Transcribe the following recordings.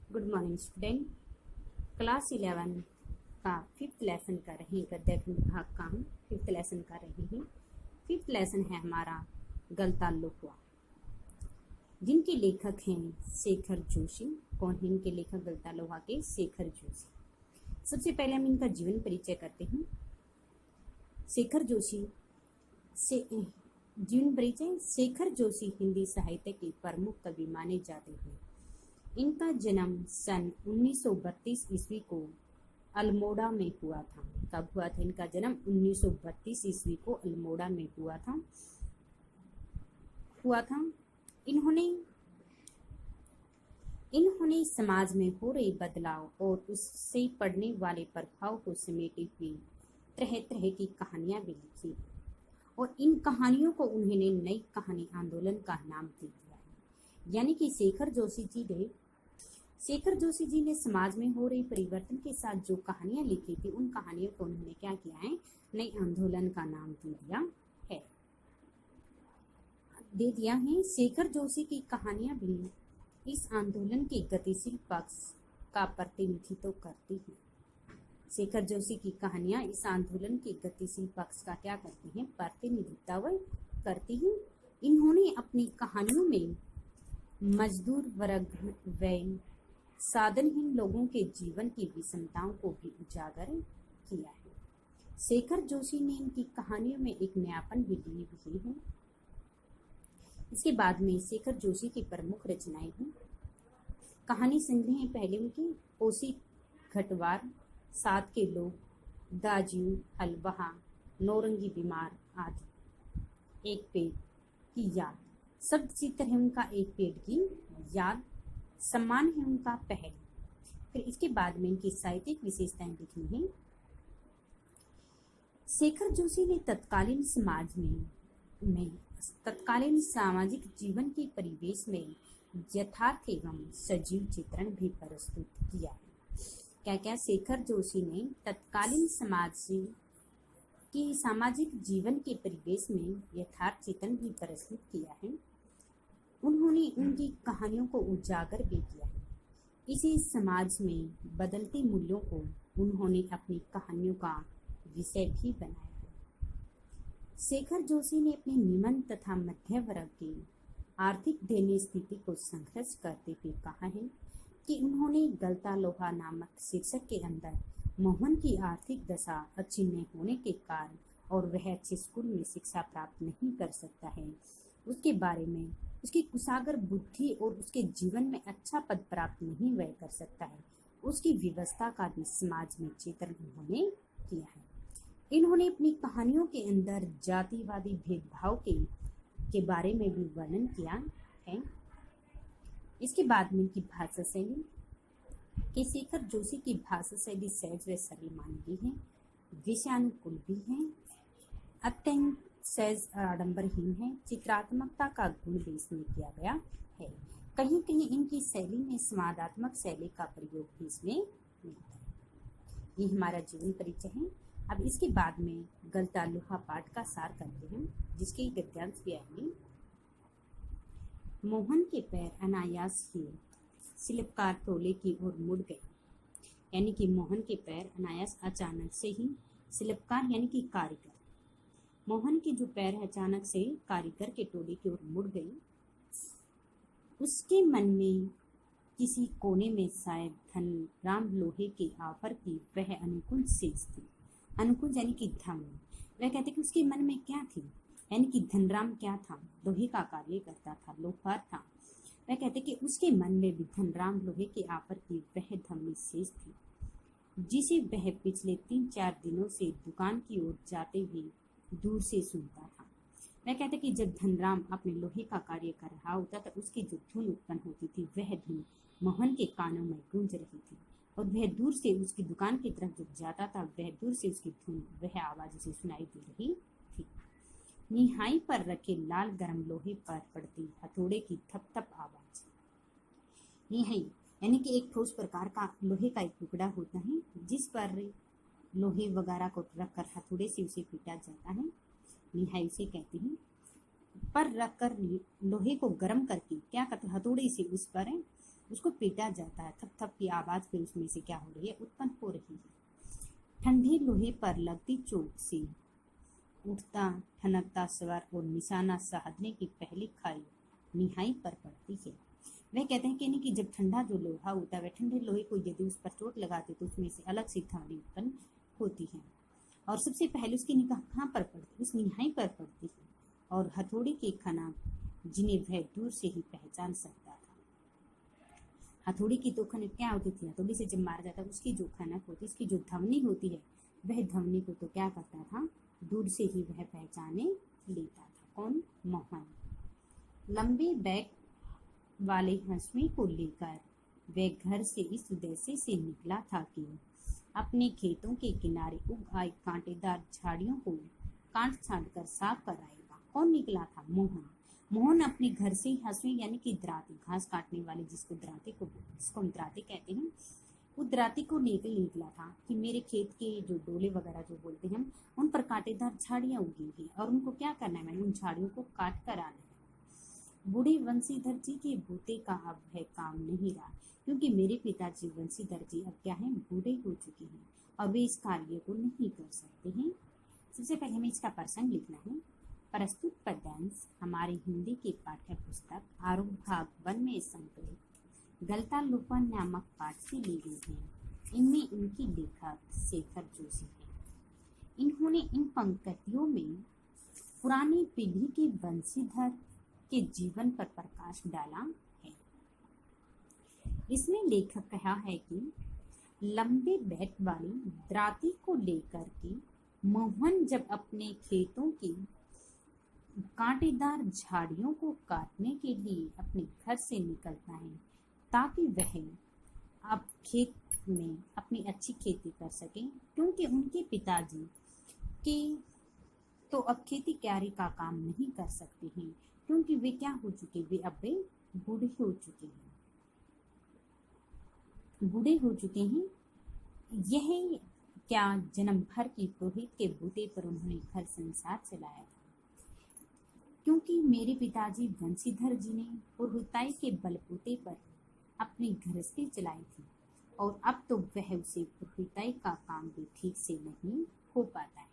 Good morning student. Class 11 का fifth lesson कर रहे हैं। गद्य विभाग का हम फिफ्थ लेसन कर रहे हैं। फिफ्थ लेसन है हमारा गलता लोहा, जिनके लेखक हैं शेखर जोशी। कौन है इनके लेखक गलता लोहा के? शेखर जोशी। सबसे पहले हम इनका जीवन परिचय करते हैं। शेखर जोशी से जीवन परिचय। शेखर जोशी हिंदी साहित्य के प्रमुख कवि माने जाते हैं। इनका जन्म सन 1932 ईस्वी को अल्मोड़ा में हुआ था। कब हुआ था इनका जन्म? 1932 ईस्वी को अल्मोड़ा में हुआ था। इन्होंने समाज में हो रहे बदलाव और उससे पड़ने वाले प्रभाव को समेटे हुए तरह तरह की कहानियां भी लिखी और इन कहानियों को उन्होंने नई कहानी आंदोलन का नाम दे दिया है। यानी कि शेखर जोशी जी ने समाज में हो रही परिवर्तन के साथ जो कहानियां लिखी थी, उन कहानियों को उन्होंने क्या किया है? नई आंदोलन का नाम दे दिया है। शेखर जोशी की कहानियां भी इस आंदोलन के गतिशील पक्ष का प्रतिनिधित्व करती हैं। शेखर जोशी की कहानियां इस आंदोलन के गतिशील पक्ष का क्या करती हैं? प्रतिनिधित्व करती हैं। इन्होंने अपनी कहानियों में मजदूर वर्ग व साधनहीन लोगों के जीवन की विषमताओं को भी उजागर किया है। शेखर जोशी ने इनकी कहानियों में एक नयापन भी ली हुई है। इसके बाद में शेखर जोशी की प्रमुख रचनाएं हैं। कहानी संग्रह पहले उनकी ओसी घटवार, साथ के लोग, दाजियू हलवहा, नौरंगी बीमार आदि। एक पेड़ की याद, शब्द चित्र है उनका एक पेड़ की याद, सम्मान है उनका पहल। फिर इसके बाद में इनकी साहित्यिक विशेषताएं लिखी हैं। शेखर जोशी ने तत्कालीन सामाजिक जीवन के परिवेश में यथार्थ एवं सजीव चित्रण भी प्रस्तुत किया है। क्या शेखर जोशी ने तत्कालीन सामाजिक जीवन के परिवेश में यथार्थ चित्रण भी प्रस्तुत किया है। उन्होंने उनकी कहानियों को उजागर भी किया है। इसी समाज में बदलते मूल्यों को उन्होंने अपनी कहानियों का विषय भी बनाया है। शेखर जोशी ने अपने निम्न तथा मध्य वर्ग की आर्थिक दयनीय स्थिति को संघर्ष करते हुए कहा है कि उन्होंने गलता लोहा नामक शीर्षक के अंदर मोहन की आर्थिक दशा अच्छी न होने के कारण और वह अच्छे स्कूल में शिक्षा प्राप्त नहीं कर सकता है, उसके बारे में उसकी कुशागर बुद्धि और उसके जीवन में अच्छा पद प्राप्त नहीं वह कर सकता है, उसकी व्यवस्था का भी समाज में चित्रण उन्होंने किया है। इन्होंने अपनी कहानियों के अंदर जातिवादी भेदभाव के बारे में भी वर्णन किया है। इसके बाद में इनकी भाषा शैली कि शेखर जोशी की भाषा शैली सहज व सरल मानी गई है, विषयानुकूल भी है, अत्यंत सहज आडंबरहीन है, चित्रात्मकता का गुण भी इसमें किया गया है। कहीं कहीं इनकी शैली में संवादात्मक शैली का प्रयोग भी इसमें मिलता है। ये हमारा जीवन परिचय है। अब इसके बाद में गलता लोहा पाठ का सार करते हैं, जिसके गद्यांश भी आएंगे। मोहन के पैर अनायास ही शिल्पकार टोले की ओर मुड़ गए। यानी कि मोहन के पैर अनायास अचानक से ही शिल्पकार यानी कि कारीगर, मोहन के जो पैर अचानक से कारीगर के टोले की ओर मुड़ गई। उसके मन में किसी कोने में शायद धनराम लोहे के आफर की वह अनुकूल सेज थी। अनुकूल यानी कि धन। वह कहते कि उसके मन में क्या थी, यानी कि धनराम क्या था? लोहे का कार्य करता था, लोहार था। वह कहते कि उसके मन में भी धनराम लोहे के आफर की वह धमनी सेज थी, जिसे वह पिछले 3-4 दिनों से दुकान की ओर जाते हुए दूर से सुनता था। वह कहते कि जब धनराम अपने लोहे का कार्य कर रहा होता था, उसकी जो धुन उत्पन्न होती थी, वह धुन मोहन के कानों में गूंज रही थी और वह दूर से उसकी दुकान की तरफ जब जाता था, वह दूर से उसकी धुन, वह आवाज उसे सुनाई दे रही थी। निहाई पर रखे लाल गरम लोहे पर पड़ती हथौड़े की थप थप आवाज। निहाई यानी कि एक ठोस प्रकार का लोहे का एक टुकड़ा होता है, जिस पर लोहे वगैरह को रखकर हथौड़े से उसे पीटा जाता है। निहाई उसे कहते हैं। पर रखकर लोहे को गर्म करके क्या करते? हथौड़े से उस पर उसको पीटा जाता है। थप थप की आवाज फिर उसमें से क्या हो रही है, उत्पन्न हो रही है। ठंडे लोहे पर लगती चोट से उठता ठनकता स्वर और निशाना साधने की पहली खाई निहाई पर पड़ती है। वह कहते हैं कि नहीं कि जब ठंडा जो लोहा होता है, वह ठंडे लोहे को यदि उस पर चोट लगाते तो उसमें से अलग सी ध्वनि उत्पन्न होती है। और सबसे पहले उसकी निगाह कहाँ पर पड़ती, उस निहाई पर पड़ती है। और हथौड़ी की खनक जिन्हें वह दूर से ही पहचान सकता था। हथौड़ी की तो खनक क्या होती थी, हथौड़ी से जब मारा जाता उसकी जो खनक होती, उसकी जो ध्वनि होती है, वह ध्वनि को तो क्या करता था, दूर से ही वह पहचाने लेता था। कौन? मोहन। लंबे बैग वाले हंसुए को लेकर वह घर से इस उद्देश्य से निकला था कि अपने खेतों के किनारे उग आई कांटेदार झाड़ियों को काट छांट कर साफ कर आएगा। कौन निकला था? मोहन। मोहन अपने घर से हंसुए यानी कि दराती, घास काटने वाले जिसको हम दराती कहते हैं, वो दराती को निकला था कि मेरे खेत के जो डोले वगैरह जो बोलते हैं हम, उन पर कांटेदार झाड़ियां उगी हैं और उनको क्या करना है, मैंने उन झाड़ियों को काट कर आना है। बूढ़े वंशीधर जी के बूते का अब है काम नहीं रहा, क्योंकि मेरे पिताजी वंशीधर जी अब क्या है, बूढ़े हो चुके हैं और वे इस कार्य को नहीं कर सकते हैं। सबसे पहले हमें इसका प्रसंग लिखना है। प्रस्तुत पद्यांश हमारे हिंदी की पाठ्य पुस्तक आरूढ़ भाग 1 में संकलित गलता लोपन नामक पाठ से ली गई है। इनमें इनकी लेखक शेखर जोशी है। इन्होंने इन पंक्तियों में पुरानी पीढ़ी के वंशीधर के जीवन पर प्रकाश डाला है। इसमें लेखक कहा है कि लंबे बैट वाली दराती को लेकर के मोहन जब अपने खेतों की कांटेदार झाड़ियों को काटने के लिए अपने घर से निकलता है, ताकि वह अब खेत में अपनी अच्छी खेती कर सके, क्योंकि उनके पिताजी के तो अब खेती क्यारी का काम नहीं कर सकते हैं, क्योंकि वे क्या हो चुके, वे अब वे बूढ़े हो चुके हैं। यह क्या जन्म भर की पुरोहित के बूते पर उन्होंने घर संसार चलाया था, क्योंकि मेरे पिताजी वंशीधर जी ने पुरोहिताई के बलबूते पर अपनी गृहस्थी चलाई थी और अब तो वह उसे पुरोहिताई का काम भी ठीक से नहीं हो पाता है।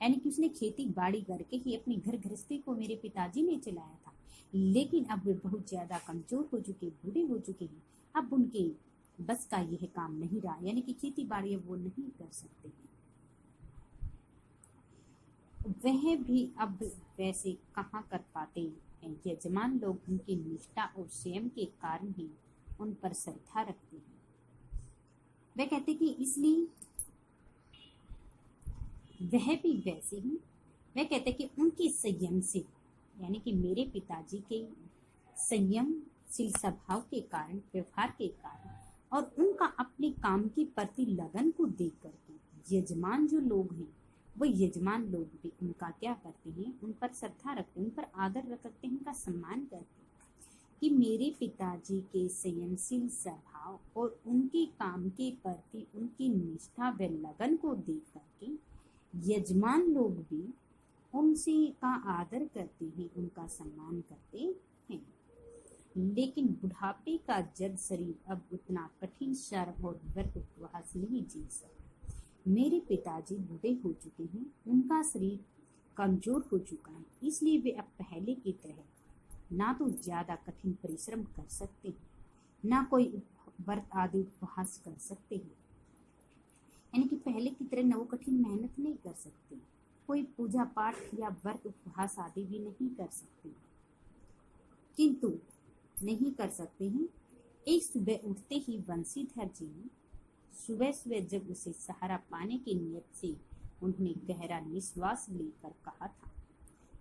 यानी कि उसने खेती बाड़ी करके ही अपनी घर गृहस्थी को मेरे पिताजी ने चलाया था, लेकिन अब वे बहुत ज्यादा कमजोर हो चुके, बूढ़े हो चुके हैं। अब उनके बस का यह काम नहीं रहा, यानी कि खेती बाड़ी अब वो नहीं कर सकते हैं। वह भी अब वैसे कहाँ कर पाते हैं। यजमान लोग उनकी निष्ठा और संयम के कारण ही उन पर श्रद्धा रखते हैं। वह कहते कि इसलिए वह भी वैसे ही, वह कहते कि उनके संयम से, यानी कि मेरे पिताजी के संयमशील स्वभाव के कारण, व्यवहार के कारण और उनका अपने काम के प्रति लगन को देख करके यजमान जो लोग हैं, वो यजमान लोग भी उनका क्या करते हैं, उन पर श्रद्धा रखते हैं, उन पर आदर रखते हैं, उनका सम्मान करते हैं। कि मेरे पिताजी के संयमशील स्वभाव और उनके काम के प्रति उनकी निष्ठा व लगन को देख करके यजमान लोग भी उनसे का आदर करते हैं, उनका सम्मान करते हैं। लेकिन बुढ़ापे का जड़ शरीर अब उतना कठिन श्रम और व्रत उपवास नहीं जी सकता। मेरे पिताजी बूढ़े हो चुके हैं, उनका शरीर कमजोर हो चुका है, इसलिए वे अब पहले की तरह ना तो ज्यादा कठिन परिश्रम कर सकते हैं, ना कोई व्रत आदि उपवास कर सकते हैं। यानी कि पहले की तरह न वो कठिन मेहनत नहीं कर सकते, कोई पूजा पाठ या व्रत उपवास आदि भी नहीं कर सकते, किंतु नहीं कर सकते हैं। एक सुबह उठते ही वंशीधर जी ने सुबह सुबह जब उसे सहारा पाने की नियत से उन्होंने गहरा निश्वास लेकर कहा था,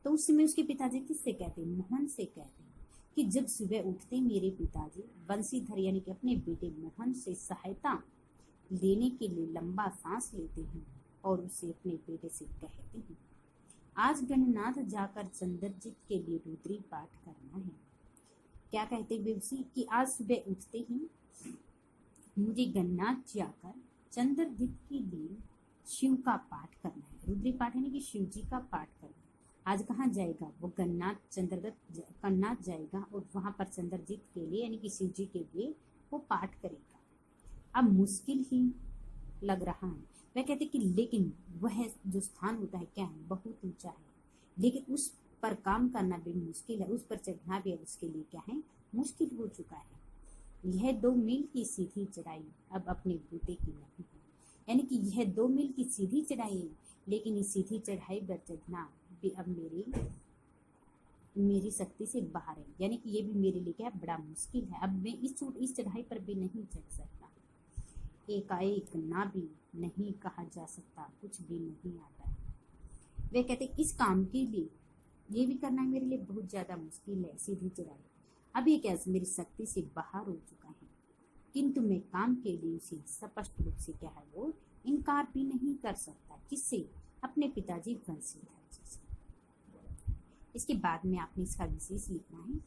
तो उस समय उसके पिताजी किससे कहते हैं, मोहन से कहते हैं कि जब सुबह उठते मेरे पिताजी वंशीधर यानी कि अपने बेटे मोहन से सहायता लेने के लिए लंबा सांस लेते हैं और उसे अपने बेटे से कहते हैं, आज गणनाथ जाकर चंद्रजीत के लिए रुद्री पाठ करना है। क्या कहते हुए उसी कि आज सुबह उठते ही मुझे गणनाथ जाकर चंद्रजीत के लिए शिव का पाठ करना है। रुद्री पाठ यानी कि शिव जी का पाठ करना। आज कहाँ जाएगा वो, गणनाथ जाएगा और वहां पर चंद्रजीत के लिए यानी कि शिव जी के लिए अब मुश्किल ही लग रहा है। वह कहते कि लेकिन वह जो स्थान होता है क्या है, बहुत ऊंचा है, लेकिन उस पर काम करना भी मुश्किल है, उस पर चढ़ना भी उसके लिए क्या है, मुश्किल हो चुका है। यह 2 मील की सीधी चढ़ाई अब अपने बूते की नहीं है, यानी कि यह 2 मील की सीधी चढ़ाई है, लेकिन इस सीधी चढ़ाई पर चढ़ना भी अब मेरी शक्ति से बाहर है, यानी कि ये भी मेरे लिए क्या बड़ा मुश्किल है। अब मैं इस चढ़ाई पर भी नहीं चढ़ सकता। एकाएक ना भी नहीं कहा जा सकता, कुछ भी नहीं आता है। वे कहते इस काम के लिए ये भी करना मेरे लिए बहुत ज़्यादा मुश्किल है, सीधी चढ़ाई। अब ये क्या मेरी शक्ति से बाहर हो चुका है, किंतु मैं काम के लिए उसे स्पष्ट रूप से क्या है वो इनकार भी नहीं कर सकता। किससे? अपने पिताजी बंसीधर जी से। इसके बाद में आपने इसका विशेष लिखना है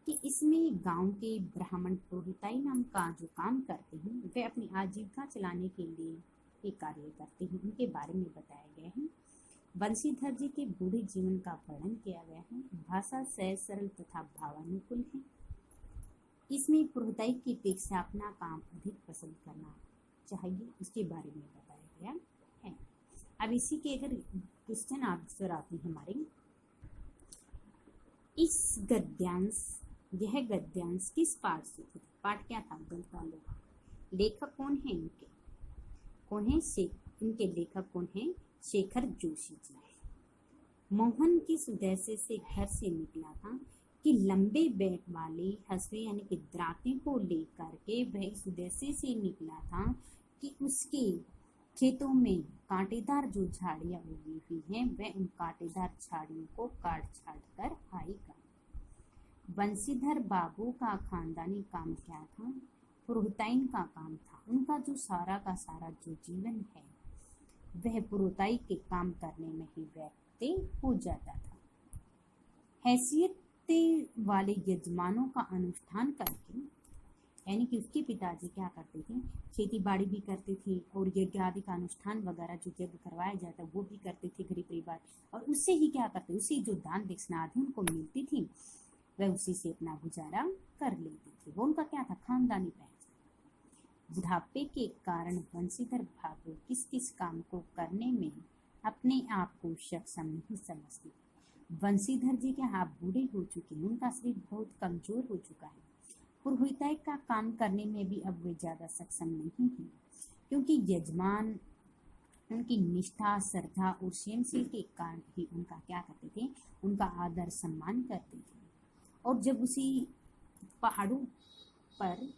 कि इसमें गांव के ब्राह्मण पुरोहिताई नाम का जो काम करते हैं वे अपनी आजीविका चलाने के लिए एक कार्य करते हैं, उनके बारे में बताया गया है। बंसीधर जी के बूढ़े जीवन का वर्णन किया गया है। भाषा सहज सरल तथा भावानुकूल है। इसमें पुरोहिताई की अपेक्षा अपना काम अधिक पसंद करना चाहिए, इसके बारे में बताया गया है। अब इसी के अगर क्वेश्चन आंसर आते हैं हमारे, इस गद्यांश यह गद्यांश किस पाठ से थे? पाठ क्या था? गलता। लेखक कौन है इनके? कौन है? इनके लेखक कौन है? शेखर जोशी जी। मोहन किस उद्देश्य से घर से निकला था? कि लंबे बैक वाले हंसुए यानी कि द्रांते को लेकर के वह इस उद्देश्य से निकला था कि उसके खेतों में कांटेदार जो झाड़ियां उगी हुई हैं वह उन कांटेदार झाड़ियों को काट छाट कर आएगा। बंसीधर बाबू का खानदानी काम क्या था? पुरोहिताइन का काम था। उनका जो सारा का सारा जो जीवन है वह पुरोहिताई के काम करने में ही व्यतीत हो जाता था। हैसियत वाले यजमानों का अनुष्ठान करके, यानी कि उसके पिताजी क्या करते थे? खेती बाड़ी भी करते थे और यज्ञ आदि का अनुष्ठान वगैरह जो यज्ञ करवाया जाता वो भी करते थे गरीब परिवार, और उससे ही क्या करते, उससे जो दान दक्षिणा आदि उनको मिलती थी वह उसी से अपना गुजारा कर लेते थे। वो उनका क्या था? खानदानी पहचान। बुढ़ापे के कारण बंसीधर भागो किस किस काम को करने में अपने आप को सक्षम नहीं समझते। बंसीधर जी के हाथ बूढ़े हो चुके हैं, उनका शरीर बहुत कमजोर हो चुका है। पुरोहिताई का काम करने में भी अब वे ज्यादा सक्षम नहीं है, क्योंकि यजमान उनकी निष्ठा, श्रद्धा और स्वयंशील के कारण ही उनका क्या करते थे? उनका आदर सम्मान करते थे। और जब उसी पहाड़ों पर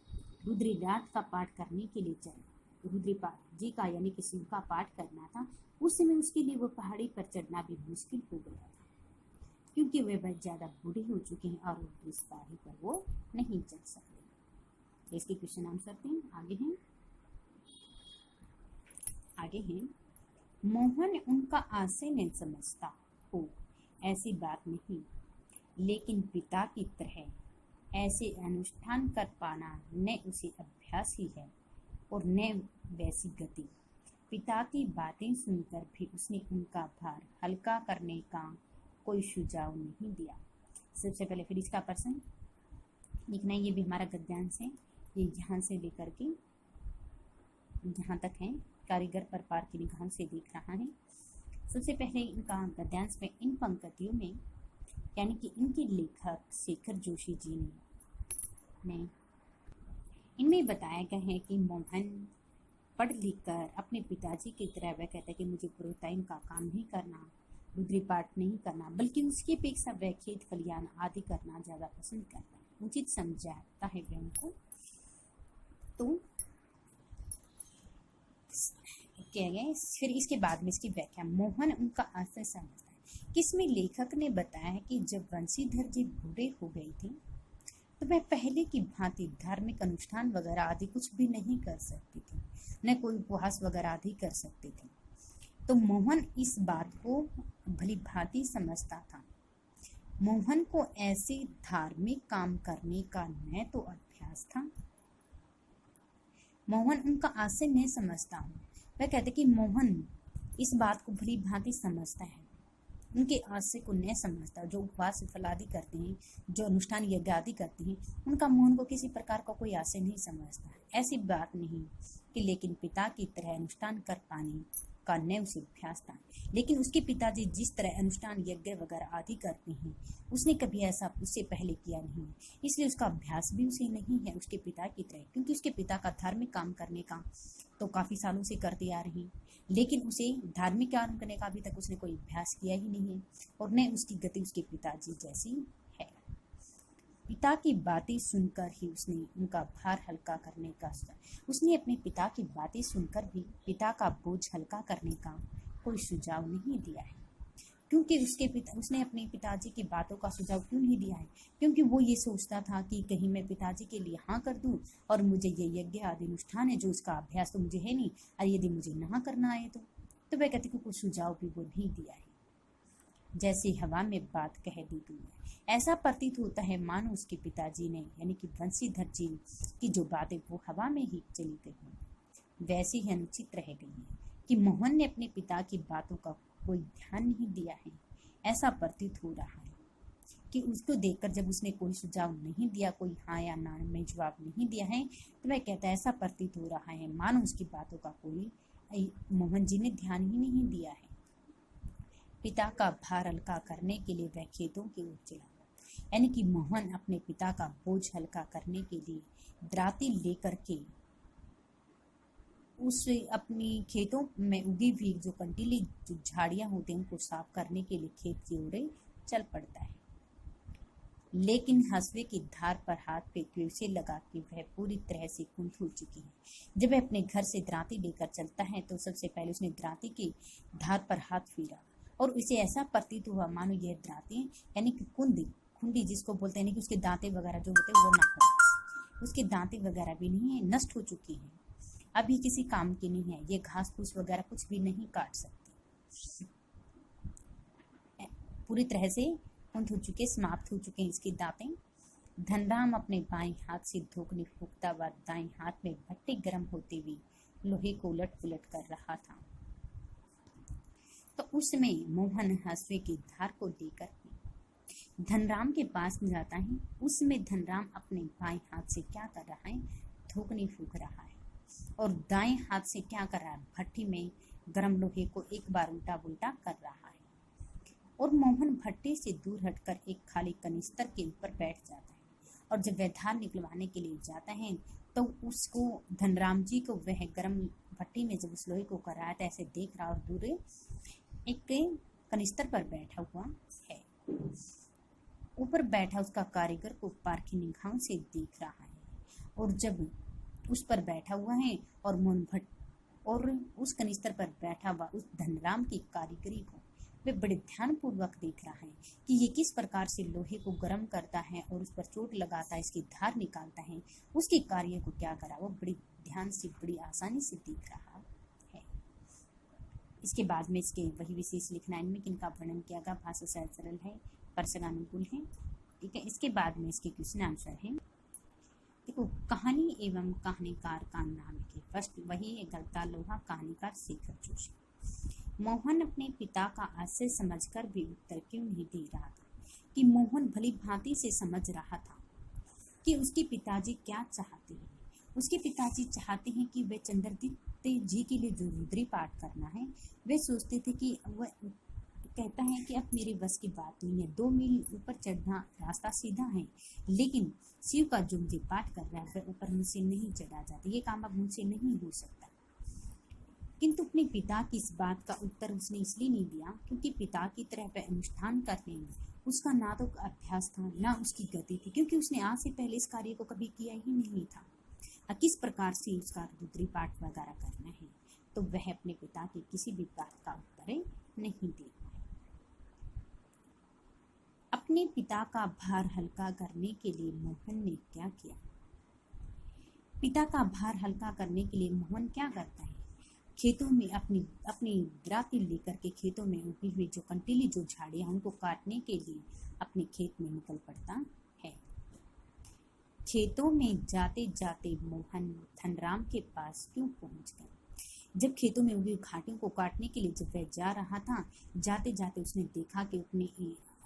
रुद्रराज का पाठ करने के लिए चले, रुद्रपाठ जी का यानी कि शिव का पाठ करना था, उस समय उसके लिए वो पहाड़ी पर चढ़ना भी मुश्किल हो गया था, क्योंकि वे बहुत ज्यादा बूढ़े हो चुके हैं और उस पहाड़ी पर वो नहीं चढ़ सकते। इसके क्वेश्चन आंसर थे आगे हैं। मोहन उनका आशय नहीं समझता हो, ऐसी बात नहीं, लेकिन पिता की तरह ऐसे अनुष्ठान कर पाना न उसे अभ्यास ही है और न वैसी गति। पिता की बातें सुनकर भी उसने उनका भार हल्का करने का कोई सुझाव नहीं दिया। सबसे पहले फिर इसका प्रश्न लिखना है, ये भी हमारा गद्यांश है, ये यहाँ से लेकर के यहाँ तक है, कारीगर पर पार की निगाहों से देख रहा है। सबसे पहले इनका गद्यांश में इन पंक्तियों में यानी कि इनके लेखक शेखर जोशी जी ने इनमें बताया गया है कि मोहन पढ़ लिख कर अपने पिताजी की तरह वह कहता है कि मुझे पुरोहिताई का काम नहीं करना, रुद्रपाठ नहीं करना, बल्कि उसकी अपेक्षा वह खेत खलियान आदि करना ज्यादा पसंद करता है, उचित समझाता है वह उनको। तो क्या गया फिर इसके बाद में इसकी व्याख्या, मोहन उनका आशय समझता है। किसमें लेखक ने बताया है कि जब बंसीधर जी बूढ़े हो गए थे तो वह पहले की भांति धार्मिक अनुष्ठान वगैरह आदि कुछ भी नहीं कर सकती थी, न कोई उपवास वगैरह आदि कर सकते थे। तो मोहन इस बात को भली भांति समझता था। मोहन को ऐसे धार्मिक काम करने का न तो अभ्यास था, मोहन उनका आशय नहीं समझता हूँ। वह कहते कि मोहन इस बात को भली भांति समझता है, उनके आशय को नहीं समझता। जो उपवास फल आदि करते हैं, जो अनुष्ठान यज्ञ आदि करते हैं, उनका मोहन को किसी प्रकार का कोई आशय नहीं समझता। ऐसी बात नहीं कि लेकिन पिता की तरह अनुष्ठान कर पाने का न उसे अभ्यास था। लेकिन उसके पिताजी जिस तरह अनुष्ठान यज्ञ वगैरह आदि करते हैं उसने कभी ऐसा उससे पहले किया नहीं, इसलिए उसका अभ्यास भी उसे नहीं है उसके पिता की तरह, क्योंकि उसके पिता का धार्मिक काम करने का तो काफ़ी सालों से करते आ रहे हैं, लेकिन उसे धार्मिक काम करने का अभी तक उसने कोई अभ्यास किया ही नहीं है और न उसकी गति उसके पिताजी जैसी है। पिता की बातें सुनकर ही उसने उनका भार हल्का करने का उसने अपने पिता की बातें सुनकर भी पिता का बोझ हल्का करने का कोई सुझाव नहीं दिया है, क्योंकि उसने अपने पिताजी की बातों का सुझाव क्यों नहीं दिया है, क्योंकि वो ये सोचता था कि कहीं मैं पिताजी के लिए हाँ कर दूं और मुझे ये यज्ञ आदि अनुष्ठान है जो उसका अभ्यास तो मुझे है नहीं, और यदि मुझे ना करना आए तो वह कहते कि कोई सुझाव भी वो नहीं दिया है, जैसे हवा में बात कह दी गई है। ऐसा प्रतीत होता है मानो उसके पिताजी ने यानी कि बंशीधर जी की जो बातें वो हवा में ही चली गई वैसी ही अनुचित रह गई है कि मोहन ने अपने पिता की बातों का कोई ध्यान नहीं दिया है। ऐसा प्रतीत हो रहा है कि उसको देखकर जब उसने कोई सुझाव नहीं दिया, कोई हाँ या ना में जवाब नहीं दिया है, तो वह कहता है ऐसा प्रतीत हो रहा है मानो उसकी बातों का कोई मोहन जी ने ध्यान ही नहीं दिया है। पिता का भार हल्का करने के लिए वह खेतों की ओर चला, यानी कि मोहन अपने पिता का बोझ हल्का करने के लिए दराती लेकर के उस अपनी खेतों में उगी हुई जो कंटीली जो झाड़ियां होती हैं उनको साफ करने के लिए खेत की ओर चल पड़ता है। लेकिन हंसुए की धार पर हाथ फेंके उसे लगा कि वह पूरी तरह से कुंठ हो चुकी है। जब वह अपने घर से दराती लेकर चलता है तो सबसे पहले उसने दराती की धार पर हाथ फेरा और उसे ऐसा प्रतीत हुआ मानो यह दराती यानी कि खुंडी जिसको बोलते हैं कि उसके दांते वगैरह जो होते हैं वो ना हो, उसके दांते वगैरह भी नहीं है, नष्ट हो चुकी है, अभी किसी काम की नहीं है, ये घास फूस वगैरह कुछ भी नहीं काट सकती, पूरी तरह से कुंठ हो चुके, समाप्त हो चुके हैं इसके दांतें। धनराम अपने बाएं हाथ से धोखनी फूंकता हुआ दाएं हाथ में भट्टी गर्म होते हुए लोहे को उलट पुलट कर रहा था। तो उसमें मोहन हंसुए की धार को लेकर धनराम के पास जाता है। उसमें धनराम अपने बाएं हाथ से क्या कर रहा है, धोखनी फूंक रहा है, और दाएं हाथ से क्या कर रहा है, भट्टी में गर्म लोहे को एक बार उल्टा पुल्टा कर रहा है। और मोहन भट्टी से दूर हटकर एक खाली कनिस्तर के ऊपर बैठ जाता है, और जब वह धार निकलवाने के लिए जाता है तो उसको धनराम जी को वह गर्म भट्टी में जब उस लोहे को कर रहा है तो ऐसे देख रहा और दूर एक कनिस्तर पर बैठा हुआ है। ऊपर बैठा उसका कारीगर को पारखी निगाहों से देख रहा है, और जब उस पर बैठा हुआ है और मोहन भट्ट और उस कनिस्तर पर बैठा हुआ उस धनराम की कारीगरी को वे बड़े ध्यानपूर्वक देख रहा है कि ये किस प्रकार से लोहे को गर्म करता है और उस पर चोट लगाता है, इसकी धार निकालता है, उसके कार्य को क्या करा वो बड़ी ध्यान से बड़ी आसानी से देख रहा है। इसके बाद में इसके वही विशेष लिखना इनमें किनका वर्णन किया गया, भाषा सहज सरल है, प्रसंगानुकूल है, ठीक है। इसके बाद में इसके क्वेश्चन आंसर है। देखो, कहानी एवं कहानीकार का नाम है, फर्स्ट वही है गलता लोहा, कहानीकार शेखर जोशी। मोहन अपने पिता का आशय समझकर भी उत्तर क्यों नहीं दे रहा था कि मोहन भली भांति से समझ रहा था कि उसके पिताजी क्या चाहते हैं। उसके पिताजी चाहते हैं कि वे चंद्रदित्य जी के लिए जो रुद्री पाठ करना है, वे सोचते थे कि वह कहता है कि अब मेरे बस की बात नहीं है, 2 मील ऊपर चढ़ना रास्ता सीधा है, लेकिन शिव का जो मुझे पाठ कर रहा है वह ऊपर मुझसे नहीं चढ़ा जाता, ये काम अब मुझसे नहीं हो सकता। किंतु अपने पिता की इस बात का उत्तर उसने इसलिए नहीं दिया क्योंकि पिता की तरह वह अनुष्ठान करने में उसका ना तो अभ्यास था ना उसकी गति थी, क्योंकि उसने आज से पहले इस कार्य को कभी किया ही नहीं था। किस प्रकार से उसका रुद्री पाठ वगैरह करना है, तो वह अपने पिता की किसी भी बात का उत्तर नहीं दे पाया। अपने पिता का भार हल्का करने के लिए मोहन ने क्या किया? पिता का भार हल्का करने के लिए मोहन क्या करता है, खेतों में अपनी दराती लेकर के खेतों में उगी हुई जो कंटीली जो झाड़ियां उनको काटने के लिए अपने खेत में निकल पड़ता है। खेतों में जाते जाते मोहन धनराम के पास क्यों पहुंच गया? जब खेतों में उगी घाटियों को काटने के लिए जब वह जा रहा था, जाते जाते उसने देखा कि अपने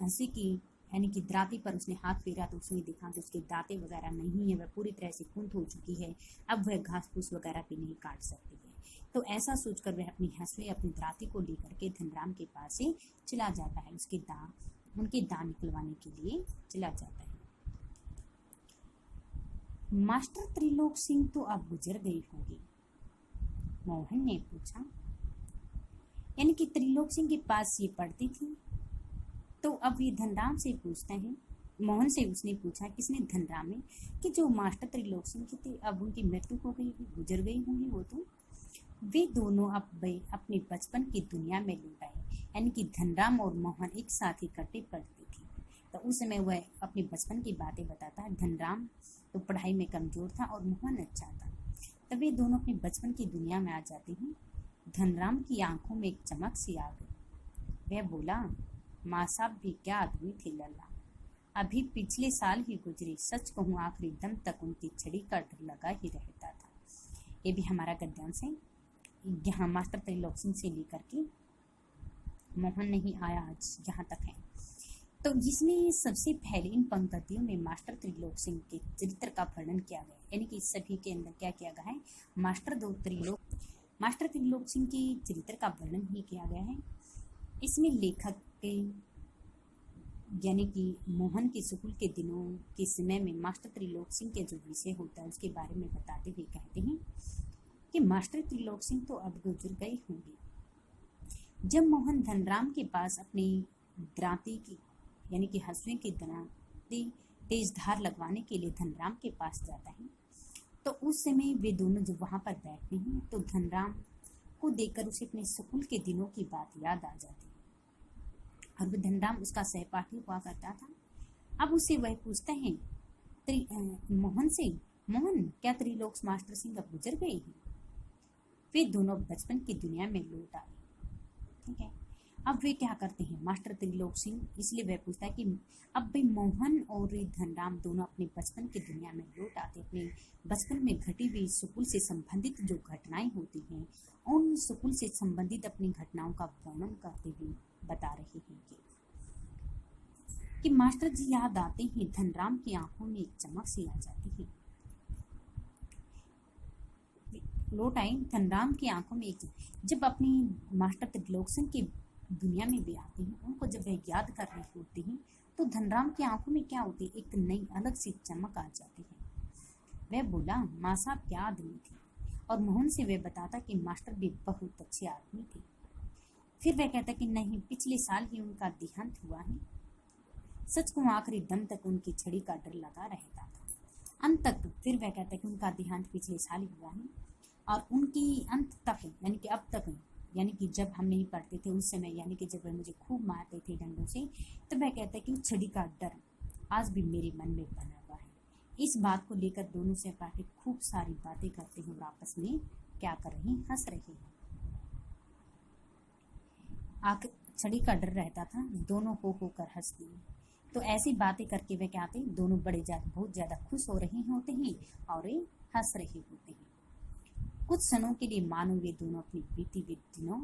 हंसी की यानी कि दांती पर उसने हाथ फेरा तो उसने देखा कि उसके दांतें वगैरह नहीं है, वह पूरी तरह से कुंद हो चुकी है, अब वह घास फूस वगैरह भी नहीं काट सकती है। तो ऐसा सोचकर वह अपनी हंसुए अपनी दांती को लेकर के धनराम के पास से चला जाता है, उनके दांत निकलवाने के लिए चला जाता है। मास्टर त्रिलोक सिंह तो अब गुजर गई होगी, मोहन ने पूछा। यानी कि त्रिलोक सिंह के पास ये पढ़ती थी। तो अब ये धनराम से पूछते हैं, मोहन से उसने पूछा किसने, धनराम ने, कि जो मास्टर त्रिलोक सिंह की थी अब उनकी मृत्यु हो गई, गुजर गई होंगी वो तो। वे दोनों अब अपने बचपन की दुनिया में लौट आए। यानी कि धनराम और मोहन एक साथ इकट्ठे पढ़ती थी। तो उस समय वह अपने बचपन की बातें बताता है। धनराम तो पढ़ाई में कमजोर था और मोहन अच्छा था। तब वे दोनों अपने बचपन की दुनिया में आ जाते हैं। धनराम की आंखों में एक चमक सी आ गई। वह बोला, माँ साहब भी क्या आदमी थे लल्ला, अभी पिछले साल ही गुजरी, सच कहूँ आखिरी दम तक उनकी छड़ी का डर लगा ही रहता था। ये भी हमारा गद्यांश है। यहाँ मास्टर त्रिलोक सिंह से लेकर के मोहन नहीं आया आज यहाँ तक है। तो जिसमें सबसे पहले इन पंक्तियों में मास्टर त्रिलोक सिंह के चरित्र का वर्णन किया गया, यानी कि सभी के अंदर क्या किया गया है, मास्टर त्रिलोक सिंह के चरित्र का वर्णन ही किया गया है। इसमें लेखक के यानी कि मोहन के स्कूल के दिनों के समय में मास्टर त्रिलोक सिंह के जो विषय होता है उसके बारे में बताते हुए कहते हैं कि मास्टर त्रिलोक सिंह तो अब गुजर गए होंगे। जब मोहन धनराम के पास अपनी दांती की यानी कि हंसुए की दांती तेज धार लगवाने के लिए धनराम के पास जाता है, तो उस समय वे दोनों जब वहाँ पर बैठते हैं तो धनराम को देखकर उसे अपने स्कूल के दिनों की बात याद आ जाती है और वह धनराम उसका सहपाठी हुआ करता था। अब उससे वह पूछता है मोहन से, मोहन क्या त्रिलोक मास्टर सिंह अब गुजर गए हैं? वे दोनों बचपन की दुनिया में लौट आए। ठीक है, अब वे क्या करते हैं मास्टर त्रिलोक सिंह, इसलिए वह पूछता है कि अब वे मोहन और धनराम दोनों अपने बचपन की दुनिया में लौट आते, अपने बचपन में घटी हुई स्कूल से संबंधित जो घटनाएं होती हैं उन स्कूल से संबंधित अपनी घटनाओं का वर्णन करते हुए बता रहे हैं कि मास्टर जी याद आते हैं। धनराम की आंखों में एक चमक सी आ जाती है। लौट आई धनराम की आंखों में एक, जब अपनी मास्टर त्रिलोक सिंह की दुनिया में भी आते हैं, उनको जब वह याद कर रहे होते हैं तो धनराम की आंखों में क्या होती है, एक नई अलग सी चमक आ जाती है। वह बोला, माँ साहब क्या आदमी थे, और मोहन से वह बताता कि मास्टर भी बहुत अच्छे आदमी थे। फिर वह कहता कि नहीं, पिछले साल ही उनका देहांत हुआ है। सच को आखिरी दम तक उनकी छड़ी का डर लगा रहता था। अंत तक फिर वह कहता कि उनका देहांत पिछले साल ही हुआ है और उनकी अंत तक यानी कि अब तक, यानी कि जब हम नहीं पढ़ते थे उस समय, यानी कि जब वह मुझे खूब मारते थे डंडों से, तो वह कहता है कि उस छड़ी का डर आज भी मेरे मन में बना हुआ है। इस बात को लेकर दोनों सहपाठी खूब सारी बातें करते हैं और आपस में क्या कर रहे हैं, हंस रहे हैं। आखिर छड़ी का डर रहता था, दोनों हो होकर हंस दिए। तो ऐसी बातें करके वे क्या आते, दोनों बहुत ज्यादा खुश हो रहे होते हैं और हंस रहे होते हैं। कुछ क्षणों के लिए मानो वे दोनों अपनी बीती हुई दिनों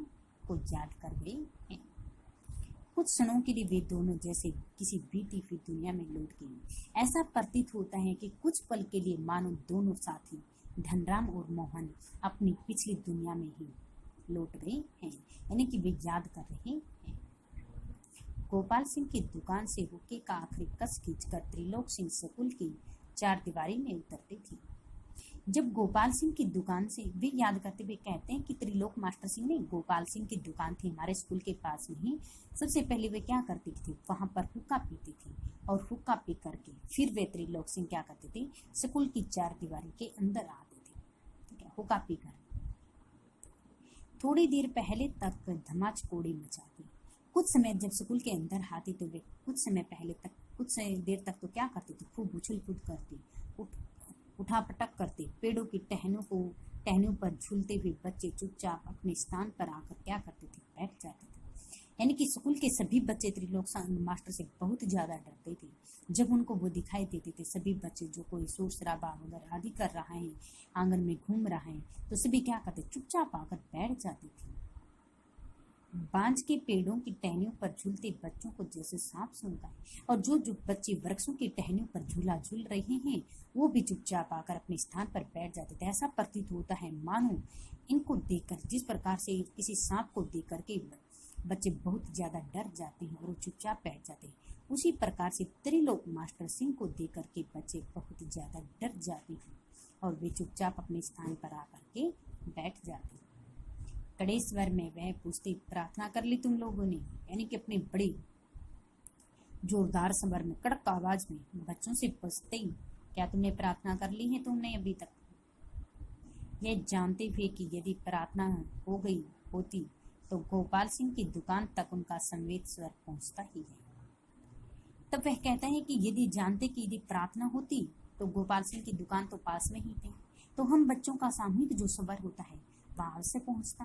को याद कर गए हैं। कुछ क्षणों के लिए वे दोनों जैसे किसी बीती हुई दुनिया में लौट गए। ऐसा प्रतीत होता है कि कुछ पल के लिए मानो दोनों साथी धनराम और मोहन अपनी पिछली दुनिया में ही लौट गए हैं, यानी कि वे याद कर रहे हैं। गोपाल सिंह की दुकान से हुक्के का आखिरी कस खींचकर त्रिलोक सिंह स्कूल की चारदीवारी में उतरती थी। जब गोपाल सिंह की दुकान से, वे याद करते हुए कहते हैं कि त्रिलोक मास्टर सिंह ने, गोपाल सिंह की दुकान थी हमारे स्कूल के पास में ही। सबसे पहले वे क्या करती थी, वहां पर हुक्का पीती थी और हुक्का पी करके फिर वे त्रिलोक सिंह क्या करते थे, स्कूल की चारदीवारी के अंदर आते थे। ठीक है, हुक्का पीकर थोड़ी देर पहले तक धमाचकोड़ी मचाती। कुछ समय जब स्कूल के अंदर आती तो वे कुछ देर तक तो क्या करते थे, खूब उछल कूद करती, उठा पटक करते। पेड़ों की टहनियों पर झूलते हुए बच्चे चुपचाप अपने स्थान पर आकर क्या करते थे, बैठ जाते थे। यानी कि स्कूल के सभी बच्चे त्रिलोक मास्टर से बहुत ज्यादा डरते थे। जब उनको वो दिखाई देते थे, सभी बच्चे जो कोई शोर शराबा वगैरह आदि कर रहा है, आंगन में घूम रहा है, तो सभी क्या करते, चुपचाप आकर बैठ जाते थे। बांज के पेड़ों की टहनियों पर झूलते बच्चों को जैसे सांप सूंघता है, और जो जो बच्चे वृक्षों की टहनियों पर झूला झूल रहे हैं वो भी चुपचाप आकर अपने स्थान पर बैठ जाते थे। ऐसा प्रतीत होता है मानो इनको देखकर, जिस प्रकार से किसी सांप को देख करके बच्चे बहुत ज्यादा डर जाते हैं और वो चुपचाप बैठ जाते हैं, उसी प्रकार से त्रिलोक मास्टर सिंह को देख करके बच्चे बहुत ज्यादा डर जाते हैं और वे चुपचाप अपने स्थान पर आकर के बैठ जाते हैं। कड़े स्वर में वह पूछती, प्रार्थना कर ली तुम लोगों ने? यानी कि अपने बड़े जोरदार स्वर में, कड़क आवाज में बच्चों से पूछते, क्या तुमने प्रार्थना कर ली है तुमने अभी तक? यह जानते हुए कि यदि प्रार्थना हो गई होती तो गोपाल सिंह की दुकान तक उनका संवेद स्वर पहुंचता ही है। तब वह कहता है कि यदि जानते कि यदि प्रार्थना होती तो गोपाल सिंह की दुकान तो पास में ही थी, तो हम बच्चों का सामूहिक जो स्वर होता है वहां से पहुंचता।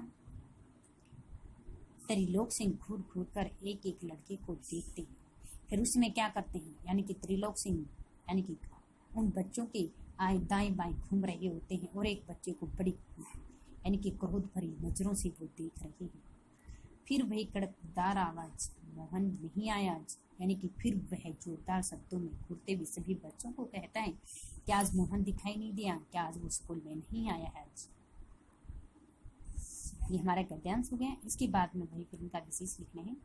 त्रिलोक सिंह घूर घूर कर एक एक लड़के को देखते हैं, फिर उसमें क्या करते हैं, यानी कि त्रिलोक सिंह यानी कि उन बच्चों के आए दाएं बाएं घूम रहे होते हैं और एक बच्चे को बड़ी यानी कि क्रोध भरी नजरों से वो देख रहे हैं। फिर वही कड़कदार आवाज, मोहन नहीं आया आज, यानी कि फिर वह जोरदार शब्दों में घूरते हुए सभी बच्चों को कहता है कि आज मोहन दिखाई नहीं दिया, क्या आज वो स्कूल में नहीं आया है आज। ये हमारा गद्यांश हो गया। इसके बाद में वही फिल्म का विशेष लिखना है।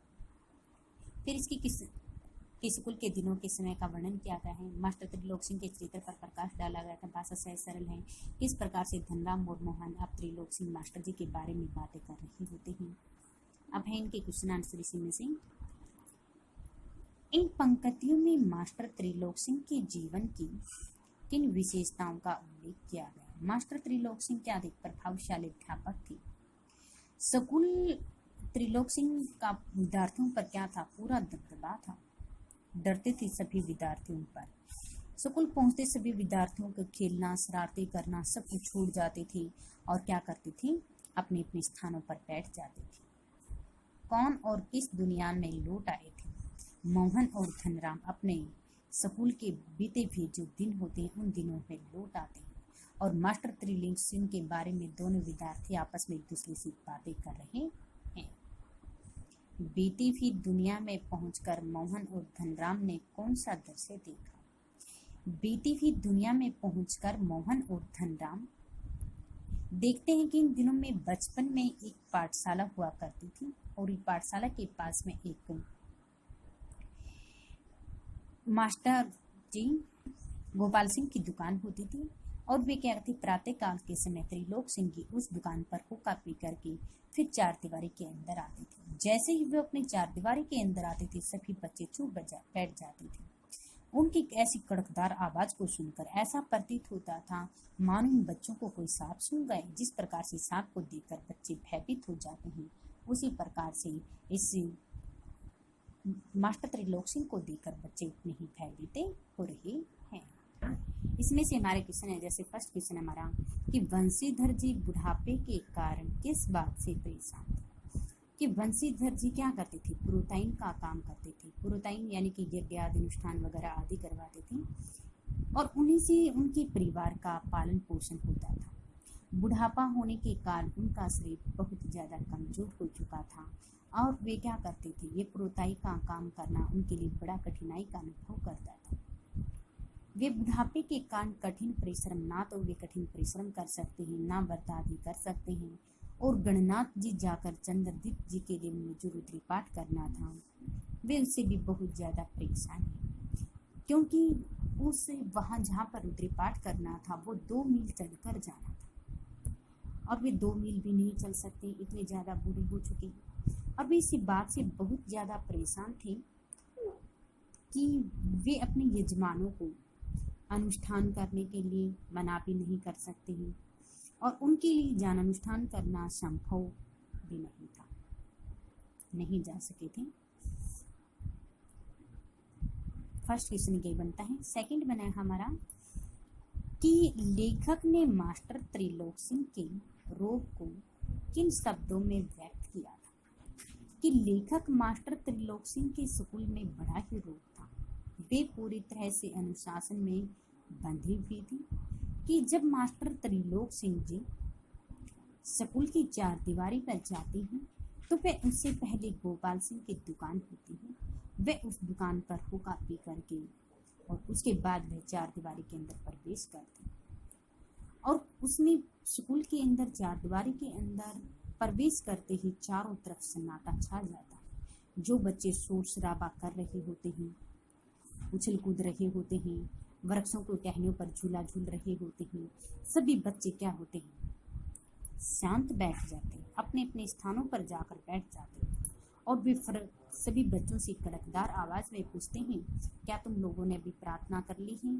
फिर इसकी किस स्कूल के दिनों के समय का वर्णन किया गया है। मास्टर त्रिलोक सिंह के चरित्र पर प्रकाश डाला गया था। भाषा सहज सरल है। किस प्रकार से धनराम और मोहन अब त्रिलोक सिंह मास्टर जी के बारे में बातें कर रहे होते हैं। अब है इनके क्वेश्चन आंसर इसी में से। इन पंक्तियों में मास्टर त्रिलोक सिंह के जीवन की किन विशेषताओं का उल्लेख किया गया। मास्टर त्रिलोक सिंह क्या अधिक प्रभावशाली अध्यापक थे। स्कूल त्रिलोक सिंह का विद्यार्थियों पर क्या था, पूरा दबदबा था। डरते थे सभी विद्यार्थियों पर। स्कूल पहुंचते सभी विद्यार्थियों को खेलना, शरारतें करना सब कुछ छोड़ जाते थे और क्या करते थे, अपने अपने स्थानों पर बैठ जाते थे। कौन और किस दुनिया में लौट आए थे। मोहन और धनराम अपने स्कूल के बीते हुए जो दिन होते हैं उन दिनों में लौट आते हैं और मास्टर त्रिलोक सिंह के बारे में दोनों विद्यार्थी आपस में एक दूसरे से बातें कर रहे हैं। बीती हुई दुनिया में पहुंचकर मोहन और धनराम ने कौन सा दृश्य देखा। बीती हुई दुनिया में पहुंचकर मोहन और धनराम देखते हैं कि इन दिनों में बचपन में एक पाठशाला हुआ करती थी और इस पाठशाला के पास में एक मास्टर जी गोपाल सिंह की दुकान होती थी और वे क्या करते, प्रातः काल के समय त्रिलोक सिंह की उस दुकान पर हुक्का पी करके फिर चार दीवारी के अंदर आते थे। जैसे ही वे अपने चार दीवारी के अंदर आते थे सभी बच्चे चुप बैठ जाते थे। उनकी ऐसी कड़कदार आवाज को सुनकर ऐसा प्रतीत होता था मानो इन बच्चों को कोई सांप सूंघ गए। जिस प्रकार से सांप को देखकर बच्चे भयभीत हो जाते हैं उसी प्रकार से इस मास्टर त्रिलोक सिंह को देखकर बच्चे उतने ही भयभीत हो रहे हैं। इसमें से हमारे क्वेश्चन है, जैसे फर्स्ट क्वेश्चन हमारा कि बंशीधर जी बुढ़ापे के कारण किस बात से परेशान थे। कि बंशीधर जी क्या करते थे, पुरोहिताइन का काम करते थे। पुरोहिताइन यानी कि यज्ञ आदि अनुष्ठान वगैरह आदि करवाते थे और उन्हीं से उनके परिवार का पालन पोषण होता था। बुढ़ापा होने के कारण उनका शरीर बहुत ज़्यादा कमजोर हो चुका था और वे क्या करते थे, ये पुरोहिताई का काम करना उनके लिए बड़ा कठिनाई का अनुभव करता था। वे बुढ़ापे के कारण कठिन परिश्रम, ना तो वे कठिन परिश्रम कर सकते हैं ना व्रत आदि कर सकते हैं और गणनाथ जी जाकर चंद्रदीप जी के लिए जो रुद्री पाठ करना था वे उससे भी बहुत ज़्यादा परेशान हैं, क्योंकि उस वहाँ जहाँ पर रुद्री पाठ करना था वो 2 मील चलकर जाना था और वे 2 मील भी नहीं चल सकते, इतने ज़्यादा बूढ़े हो चुके और वे इसी बात से बहुत ज़्यादा परेशान थे कि वे अपने यजमानों को अनुष्ठान करने के लिए मना भी नहीं कर सकते हैं और उनके लिए जान अनुष्ठान करना संभव भी नहीं था, नहीं जा सके थे। फर्स्ट क्वेश्चन ये बनता है। सेकंड बना है हमारा कि लेखक ने मास्टर त्रिलोक सिंह के रोग को किन शब्दों में व्यक्त किया था। कि लेखक मास्टर त्रिलोक सिंह के स्कूल में बड़ा ही रोग था। वे पूरी तरह से अनुशासन में बंधी हुई थी कि जब मास्टर त्रिलोक सिंह जी स्कूल की चार दीवारी पर जाते हैं तो वह उससे पहले गोपाल सिंह की दुकान होती है, वह उस दुकान पर हुक्का पी करके और उसके बाद वह चार दीवारी के अंदर प्रवेश करते और उसमें स्कूल के अंदर चार दीवारी के अंदर प्रवेश करते ही चारों तरफ सन्नाटा छा जाता है। जो बच्चे शोर शराबा कर रहे होते हैं, उछल कूद रहे होते हैं, वृक्षों को टहनियों पर झूला झूल रहे होते हैं, सभी बच्चे क्या होते हैं, शांत बैठ जाते हैं, अपने अपने स्थानों पर जाकर बैठ जाते हैं और वे सभी बच्चों से कड़कदार आवाज में पूछते हैं, क्या तुम लोगों ने भी प्रार्थना कर ली है?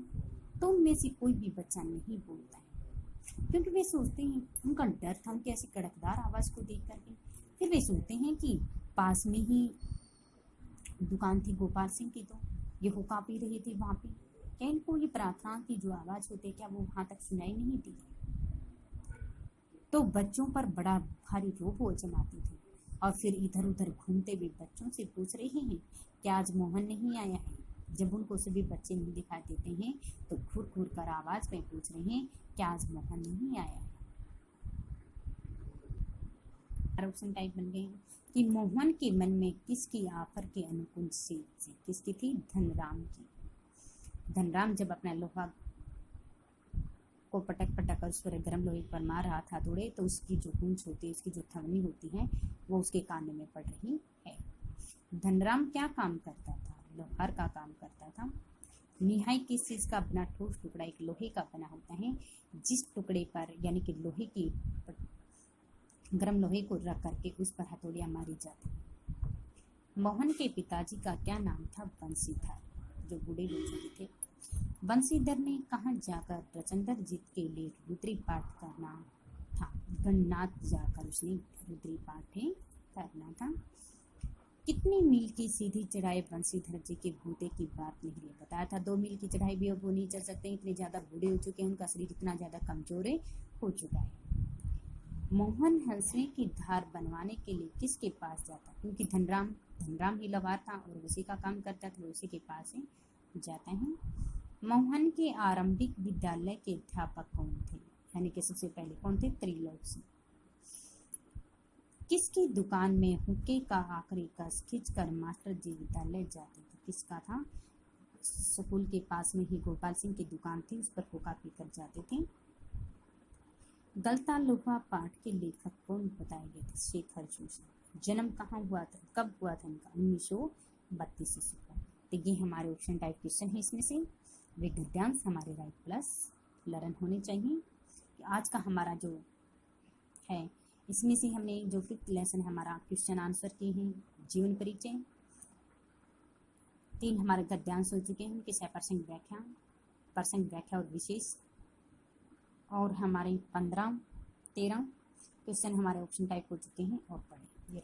तो उनमें से कोई भी बच्चा नहीं बोलता है, क्योंकि वे सोचते हैं, उनका डर था उनकी ऐसी कड़कदार आवाज को देख करके। फिर वे सोचते हैं कि पास में ही दुकान थी गोपाल सिंह की, तो ये हुक्का पी रही थी वहां पे, क्या इनको ये प्रार्थना की जो आवाज होती है क्या वो वहां तक सुनाई नहीं दी? तो बच्चों पर बड़ा भारी रोब वो जमाती थी और फिर इधर उधर घूमते हुए बच्चों से पूछ रहे हैं, क्या आज मोहन नहीं आया है? जब उनको सभी बच्चे नहीं दिखाई देते हैं तो घूर घूर कर आवाज में पूछ रहे हैं, क्या आज मोहन नहीं आया है? ऑप्शन टाइप बन गए कि मोहन के मन में किसकी ऑफर के अनुकूल से किसकी थी? धनराम की। धनराम जब अपना लोहा को पटक पटक कर उस पर गर्म लोहे पर मार रहा था थोड़े, तो उसकी जो गूंज होती है, उसकी जो थवनी होती है वो उसके कान में पड़ रही है। धनराम क्या काम करता था? लोहार का काम करता था। निहाई किस चीज का बना ठोस टुकड़ा एक लोहे का बना होता है, जिस टुकड़े पर यानी कि लोहे की गर्म लोहे को रख करके उस पर हथौड़ियां मारी जाती है। मोहन के पिताजी का क्या नाम था? बंसीधर, जो बूढ़े लोग थे। बंसीधर ने कहाँ जाकर प्रचंडर जीत के लिए रुद्री पाठ करना था? गणनाथ जाकर उसने रुद्री पाठ करना था। कितनी मील की सीधी चढ़ाई बंसीधर जी के बूढ़े की बात नहीं है, बताया था 2 मील की चढ़ाई भी अब वो नहीं चल सकते, इतने ज्यादा बूढ़े हो चुके हैं, उनका शरीर इतना ज्यादा कमजोर हो चुका है। मोहन हंसुए की धार बनवाने के लिए किसके पास जाता? क्योंकि धनराम ही लवार था और उसी का काम करता था, उसी के पास जाता है। मोहन के आरंभिक विद्यालय के अध्यापक कौन थे? यानी कि सबसे पहले कौन थे? त्रिलोक सिंह। किसकी दुकान में हुक्के का आखिरी कस खींचकर मास्टर जी विद्यालय जाते थे? किसका था? स्कूल के पास में ही गोपाल सिंह की दुकान थी, उस पर हुक्का पीकर जाते थे। गलता लोहा पाठ के लेखक कौन बताए गए थे? शेखर जोशी। जन्म कहाँ हुआ था, कब हुआ था इनका? 1932 ईस्वी को। तो ये हमारे ऑप्शन टाइप क्वेश्चन है, इसमें से वे गद्यांश हमारे राइट प्लस लर्न होने चाहिए। आज का हमारा जो है इसमें से हमने जो 5th लेसन हमारा क्वेश्चन आंसर किए हैं, जीवन परिचय, 3 हमारे गद्यांश हो चुके हैं, उनके 6 प्रसंग व्याख्या और विशेष, और हमारे 13 क्वेश्चन हमारे ऑप्शन टाइप हो चुके हैं और पढ़े। ये